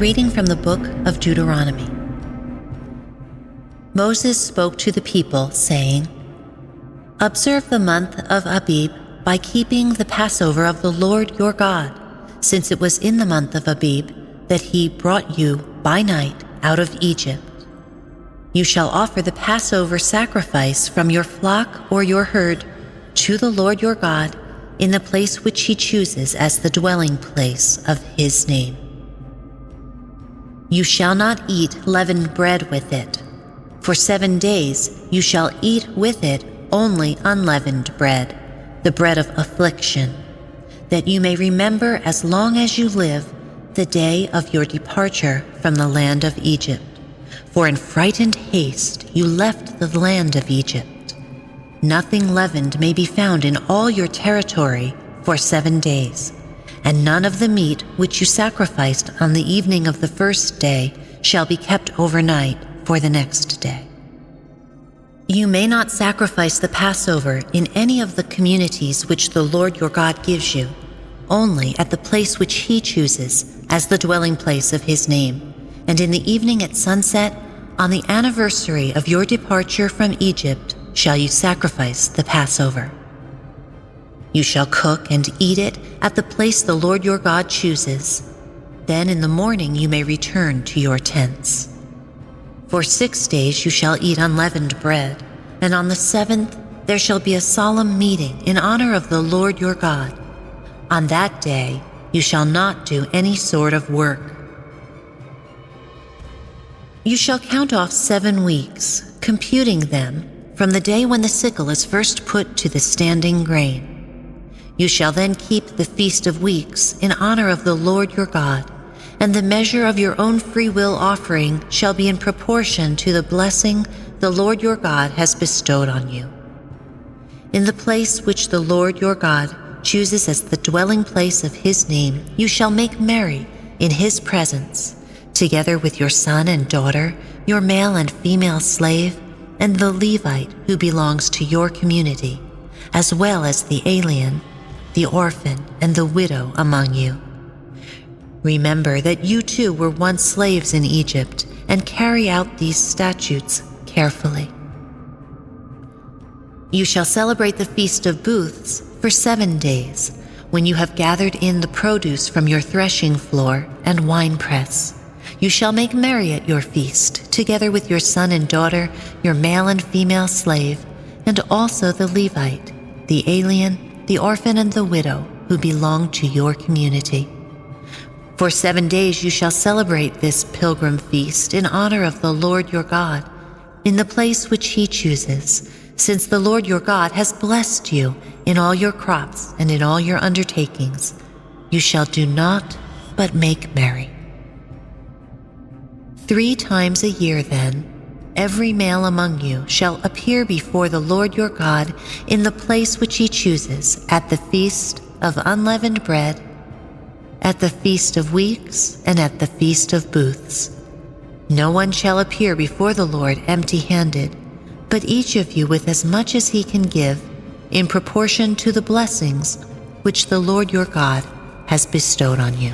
reading from the Book of Deuteronomy. Moses spoke to the people, saying, "Observe the month of Abib by keeping the Passover of the Lord your God, since it was in the month of Abib that he brought you by night out of Egypt. You shall offer the Passover sacrifice from your flock or your herd to the Lord your God in the place which he chooses as the dwelling place of his name. You shall not eat leavened bread with it. For 7 days you shall eat with it only unleavened bread, the bread of affliction, that you may remember as long as you live the day of your departure from the land of Egypt. For in frightened haste you left the land of Egypt. Nothing leavened may be found in all your territory for 7 days, and none of the meat which you sacrificed on the evening of the first day shall be kept overnight for the next day. You may not sacrifice the Passover in any of the communities which the Lord your God gives you, only at the place which he chooses as the dwelling place of his name, and in the evening at sunset, on the anniversary of your departure from Egypt, shall you sacrifice the Passover. You shall cook and eat it at the place the Lord your God chooses. Then in the morning you may return to your tents. For 6 days you shall eat unleavened bread, and on the 7th there shall be a solemn meeting in honor of the Lord your God. On that day you shall not do any sort of work. You shall count off 7 weeks, computing them from the day when the sickle is first put to the standing grain. You shall then keep the Feast of Weeks in honor of the Lord your God, and the measure of your own free will offering shall be in proportion to the blessing the Lord your God has bestowed on you. In the place which the Lord your God chooses as the dwelling place of his name, you shall make merry in his presence, together with your son and daughter, your male and female slave, and the Levite who belongs to your community, as well as the alien, the orphan, and the widow among you. Remember that you too were once slaves in Egypt, and carry out these statutes carefully. You shall celebrate the Feast of Booths for 7 days, when you have gathered in the produce from your threshing floor and winepress. You shall make merry at your feast, together with your son and daughter, your male and female slave, and also the Levite, the alien, the orphan, and the widow who belong to your community. For 7 days you shall celebrate this pilgrim feast in honor of the Lord your God, in the place which he chooses, since the Lord your God has blessed you in all your crops and in all your undertakings. You shall do naught but make merry. 3 times a year, then, every male among you shall appear before the Lord your God in the place which he chooses, at the Feast of Unleavened Bread, at the Feast of Weeks, and at the Feast of Booths. No one shall appear before the Lord empty-handed, but each of you with as much as he can give, in proportion to the blessings which the Lord your God has bestowed on you."